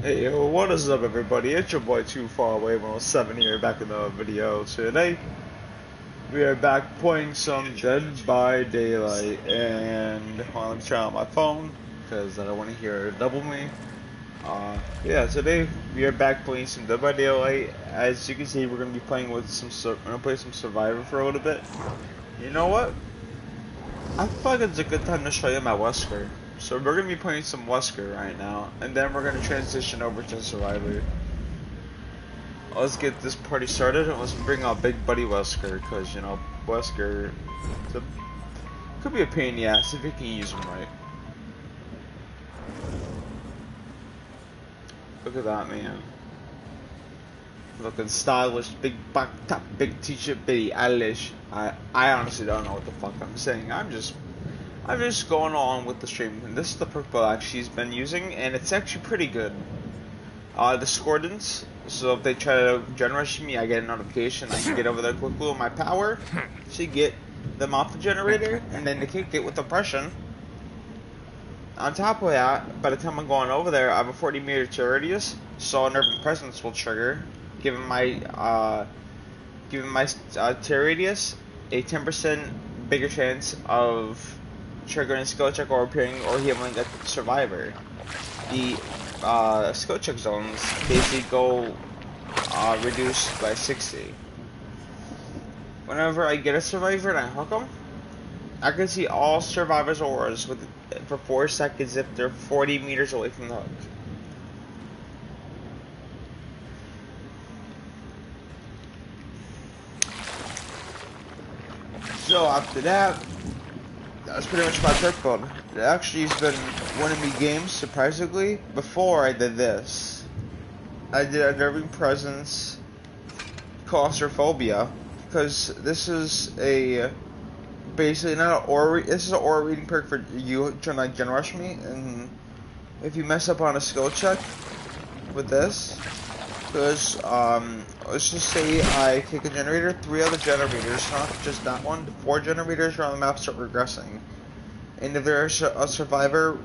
Hey yo, what is up everybody? It's your boy Too Far Away 107 here, back in the video. Today, we are back playing some Dead by Daylight, and I'm trying on my phone, because I don't want to hear it double me. Yeah, today, we are back playing some Dead by Daylight. As you can see, we're going to be playing with we're going to play some Survivor for a little bit. You know what? I feel like it's a good time to show you my Wesker. So we're going to be playing some Wesker right now, and then we're going to transition over to Survivor. Let's get this party started, and let's bring out Big Buddy Wesker, because, you know, Wesker could be a pain in the ass if you can use him right. Look at that, man. Looking stylish, big buck top, big t-shirt, Billie Eilish. I honestly don't know what the fuck I'm saying. I'm just going on with the stream. And this is the perk build she's been using, and it's actually pretty good. Discordance. So if they try to gen rush me, I get a notification. I can get over there quickly with my power to get them off the generator, and then they can't get with oppression. On top of that, by the time I'm going over there, I have a 40-meter radius, so Unnerving Presence will trigger, giving my tear radius a 10% bigger chance of triggering a skill check or appearing or healing a survivor. The skill check zones basically go reduced by 60. Whenever I get a survivor and I hook them, I can see all survivors' auras for 4 seconds if they're 40 meters away from the hook. So after that, that's pretty much my perk build. It actually has been winning me games, surprisingly. Before I did this, I did Unnerving Presence, Claustrophobia, because this is basically not an aura. This is an aura reading perk for you trying to gen rush me, and if you mess up on a skill check with this, because let's just say I kick a generator, 3 other generators, not just that one, 4 generators around the map start regressing. And if there's a survivor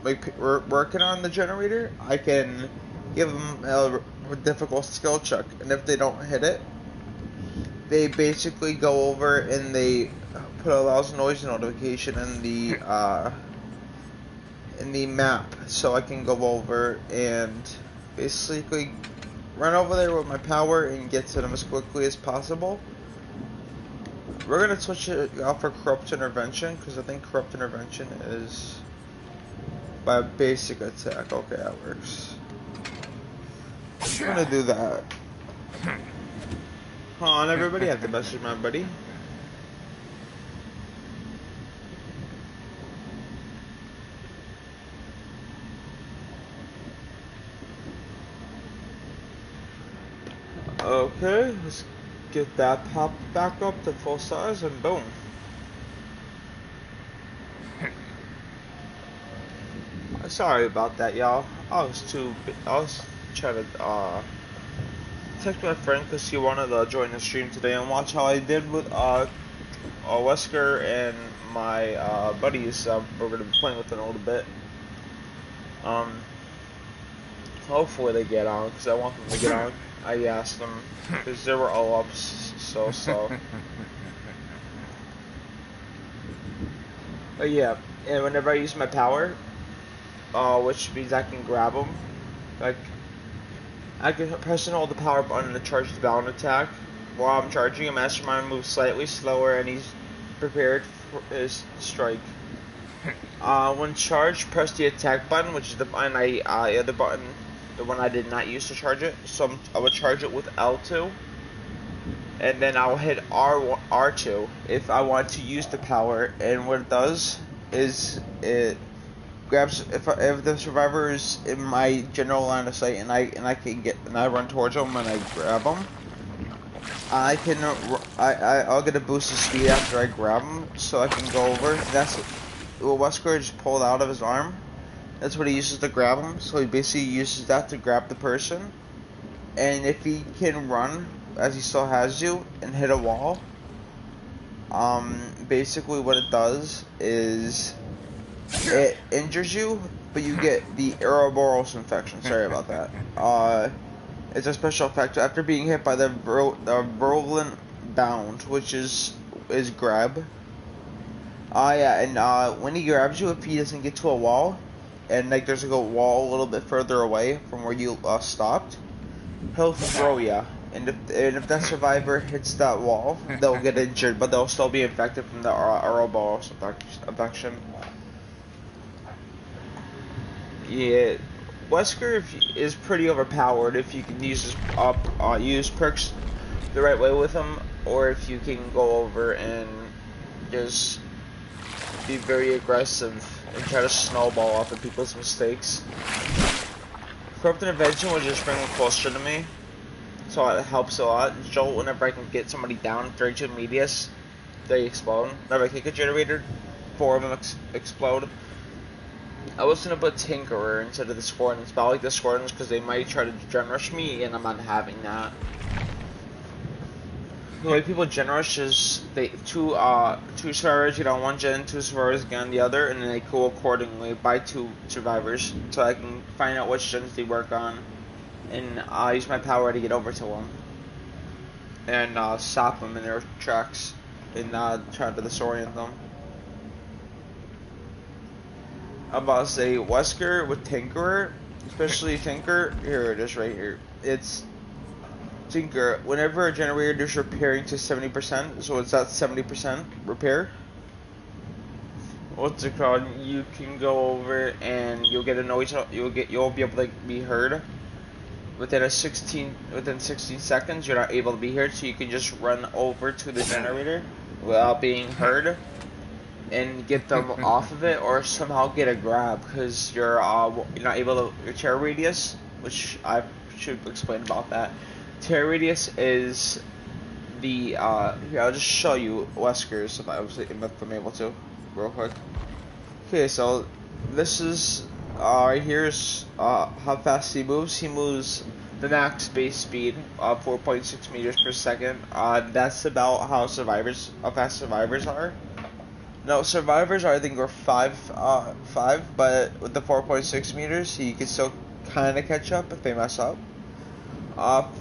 like working on the generator, I can give them a difficult skill check, and if they don't hit it, they basically go over and they put a loud noise notification in the map, so I can go over and basically run over there with my power and get to them as quickly as possible. We're gonna switch it off for Corrupt Intervention, because I think Corrupt Intervention is by basic attack. Okay, that works. I'm gonna do that. Hold on, everybody, I have to message my buddy. Okay, let's get that pop back up to full size, and boom. Sorry about that, y'all. I was trying to text my friend because he wanted to join the stream today and watch how I did with Wesker and my buddies. We're gonna be playing with in a little bit. Hopefully they get on, because I want them to get on. I asked them because there were all ups so. But yeah, and whenever I use my power, which means I can grab them, like I can press and hold the power button to charge the Valiant attack. While I'm charging, a Mastermind moves slightly slower and he's prepared for his strike. When charged, press the attack button, which is the other button, the one I did not use to charge it. So I will charge it with L2, and then I'll hit R2 if I want to use the power. And what it does is it grabs if the survivor is in my general line of sight, and I run towards them and I grab them. I'll get a boost of speed after I grab him, so I can go over. That's what Wesker just pulled out of his arm. That's what he uses to grab him. So he basically uses that to grab the person. And if he can run, as he still has you, and hit a wall, basically what it does is it injures you, but you get the Ouroboros infection. Sorry about that. It's a special effect after being hit by the virulent bound, which is grab. Yeah, and when he grabs you, if he doesn't get to a wall, and like there's like a wall a little bit further away from where you stopped, he'll throw ya. And if that survivor hits that wall, they'll get injured, but they'll still be infected from the Ouroboros infection. Yeah, Wesker is pretty overpowered if you can use perks the right way with him, or if you can go over and just be very aggressive and try to snowball off of people's mistakes. Corrupt Intervention will just bring them closer to me, so it helps a lot. Jolt, whenever I can get somebody down 32 medius, they explode. Whenever I kick a generator, 4 of them explode. I was gonna put Tinkerer instead of the Squadrons, but I like the Squadrons because they might try to gen rush me, and I'm not having that. The way people gen rush is two survivors get on one gen, 2 survivors get on the other, and then they go accordingly by 2 survivors, so I can find out which gens they work on, and use my power to get over to them, and stop them in their tracks, and try to disorient them. I'm about to say Wesker with Tinkerer, especially Tinker. Here it is, right here. It's Tinker. Whenever a generator is repairing to 70%, so it's at 70% repair. What's it called? You can go over and you'll get a noise. You'll be able to be heard within 16 seconds. You're not able to be heard, so you can just run over to the generator without being heard and get them off of it, or somehow get a grab, because you're not able to. Your tear radius, which I should explain about that. Tear radius is the here, I'll just show you Wesker's if I'm able to, real quick. Okay, so this is right here's how fast he moves. He moves the max base speed, 4.6 meters per second. That's about how fast survivors are. No, survivors I think are 5, but with the 4.6 meters, he can still kind of catch up if they mess up.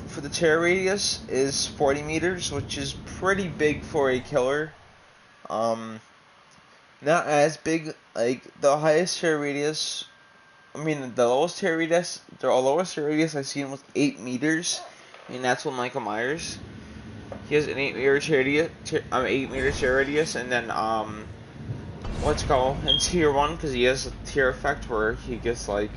For the tear radius is 40 meters, which is pretty big for a killer. Not as big. Like the highest tear radius, the lowest tear radius. The lowest tear radius I've seen was 8 meters, and that's with Michael Myers. He has an 8-meter tear radius, 8-meter tear radius, and then what's it called in tier 1, because he has a tier effect where he gets like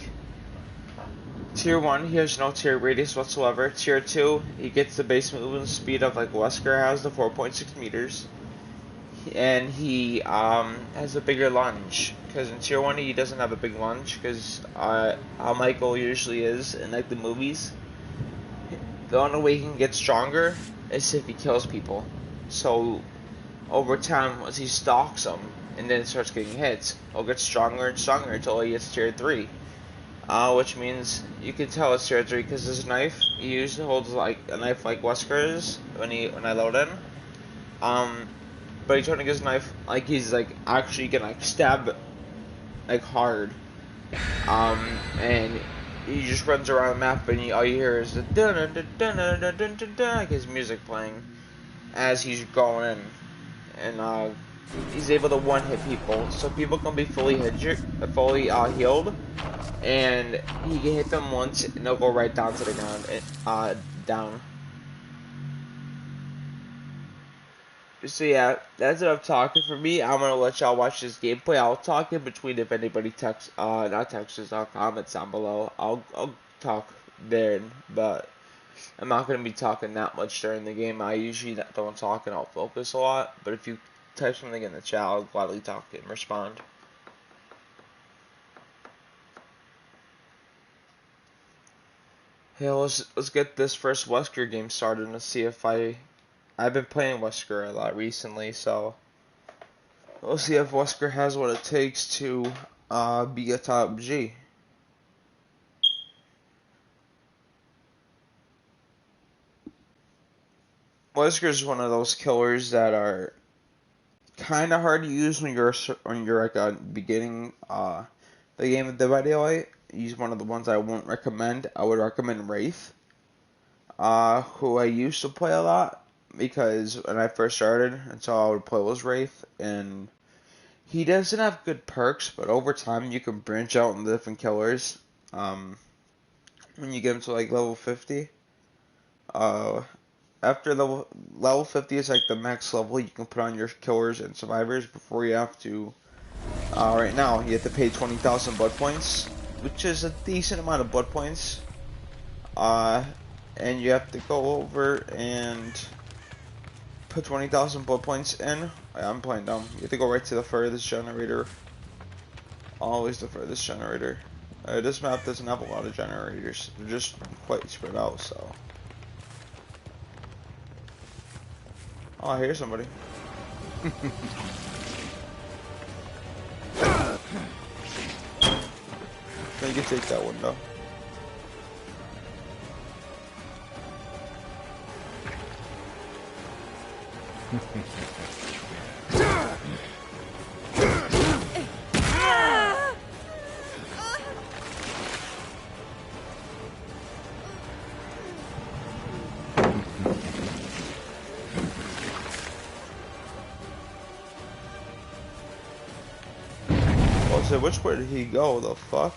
tier 1 he has no tier radius whatsoever. Tier 2 he gets the base movement speed of like Wesker has, the 4.6 meters, and he has a bigger lunge, because in tier 1 he doesn't have a big lunge, because how Michael usually is in like the movies. The only way he can get stronger is if he kills people. So over time, once he stalks them and then starts getting hits, he'll get stronger and stronger until he gets tier 3. Which means you can tell it's tier 3 because his knife, he usually holds like a knife like Wesker's when I load in. But he's trying to get his knife like he's like actually gonna like stab like hard. And he just runs around the map, and all you hear is the dun dun dun dun dun dun dun dun, like his music playing as he's going in, and he's able to one-hit people, so people can be fully healed, and he can hit them once, and they'll go right down to the ground, down. So yeah, that's enough talking for me. I'm gonna let y'all watch this gameplay. I'll talk in between if anybody not texts, comments down below. I'll talk then, but I'm not gonna be talking that much during the game. I usually don't talk and I'll focus a lot. But if you type something in the chat, I'll gladly talk and respond. Hey, let's get this first Wesker game started and see if I've been playing Wesker a lot recently, so we'll see if Wesker has what it takes to be a top G. Wesker is one of those killers that are kind of hard to use when you're like beginning the game of Dead by Daylight. Use one of the ones I won't recommend. I would recommend Wraith, who I used to play a lot because when I first started, and so I would play was Wraith, and he doesn't have good perks, but over time you can branch out into different killers. When you get him to like level 50, after level 50 is like the max level you can put on your killers and survivors before you have to. Right now you have to pay 20,000 blood points, which is a decent amount of blood points. And you have to go over and put 20,000 blood points in. I'm playing dumb. You have to go right to the furthest generator. Always the furthest generator. This map doesn't have a lot of generators. They're just quite spread out, so. Oh, I hear somebody. Then you can take that window. So which way did he go? The fuck?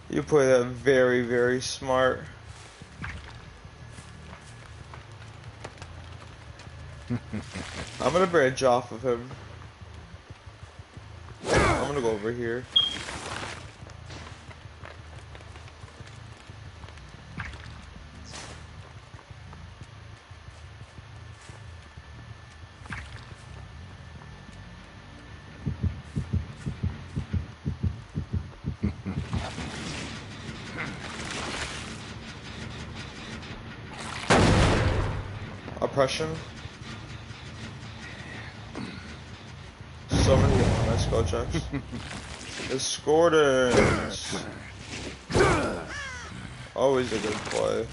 You play that very, very smart. I'm gonna branch off of him. I'm gonna go over here. Oppression. So many nice skill checks. Discordance. Always a good play.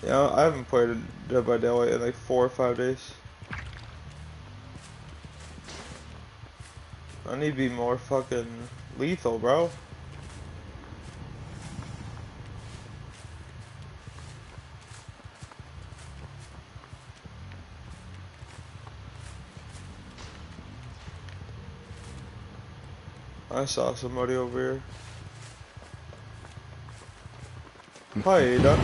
Yeah, I haven't played Dead by Daylight in like 4 or 5 days. I need to be more fucking lethal, bro. I saw somebody over here. Hi, Ada.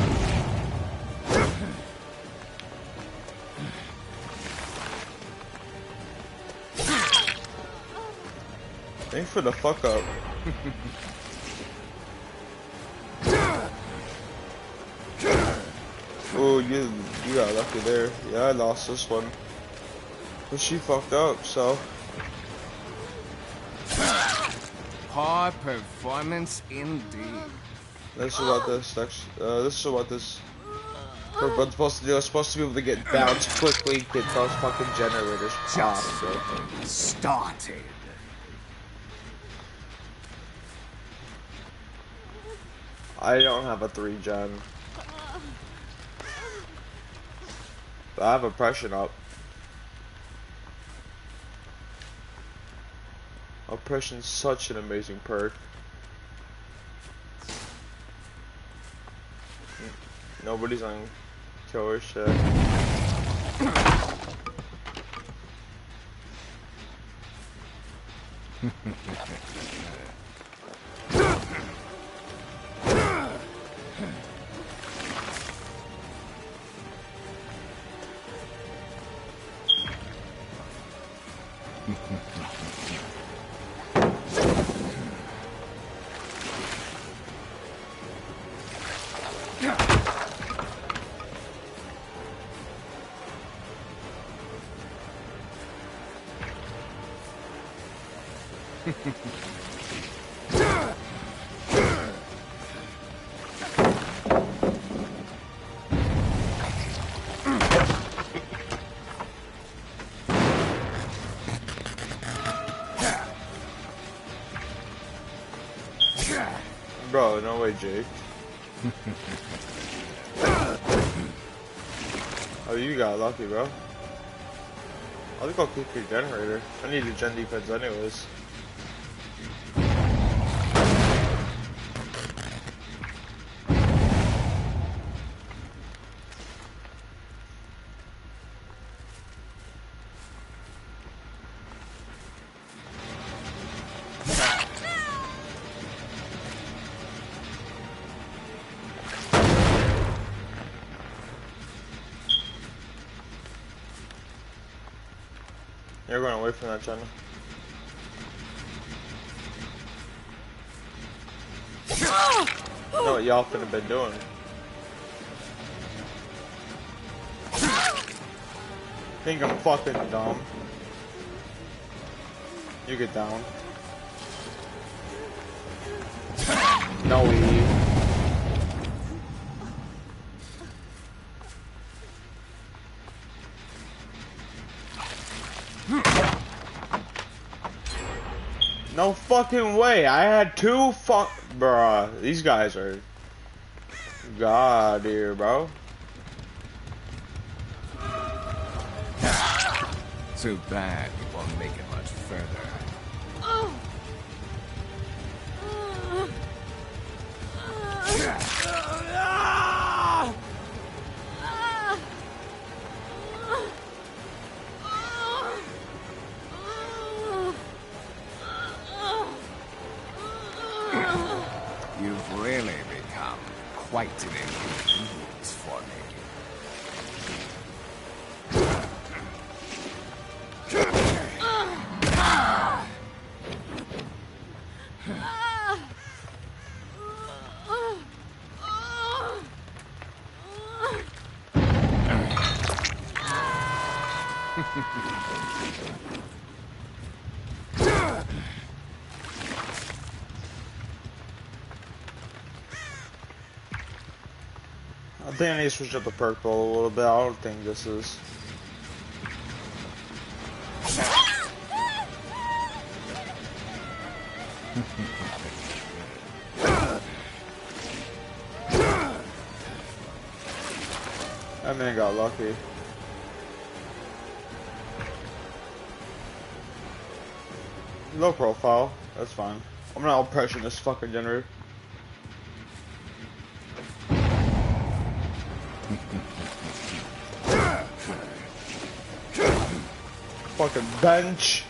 Thanks for the fuck up. Oh, you got lucky there. Yeah, I lost this one. But she fucked up, so. High performance indeed. This is what this next. This is what this. We're supposed to do. We're supposed to be able to get bounced quickly, get those fucking generators Just popped. started. I don't have a 3-gen. But I have oppression up. Oppression's such an amazing perk. Nobody's on kill her shit. Bro, no way, Jake. Oh, you got lucky, bro. I think I'll keep your generator. I need a gen defense anyways. You're going away from that channel. You know what y'all finna been doing. Think I'm fucking dumb. You get down. No, Eve. No fucking way. I had two bruh. These guys are God here, bro. Too bad we won't make it much further. You've really become quite an inconvenience for me. I think I need to switch up the perk roll a little bit. I don't think this is. That man got lucky. Low profile, that's fine. I'm gonna out pressure this fucking generator. Fucking bench.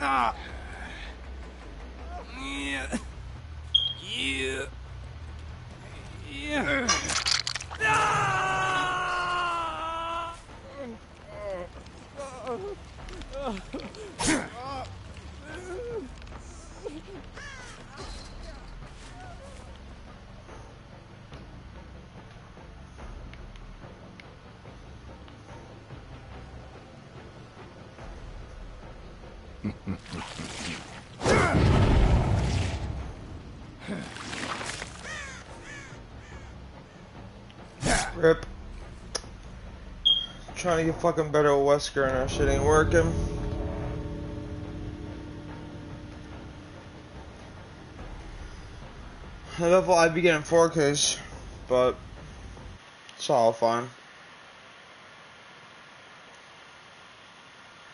Yeah. Yeah. Yeah. Rip. Trying to get fucking better with Wesker and that shit ain't working. I love I'd be getting 4Ks, but it's all fine.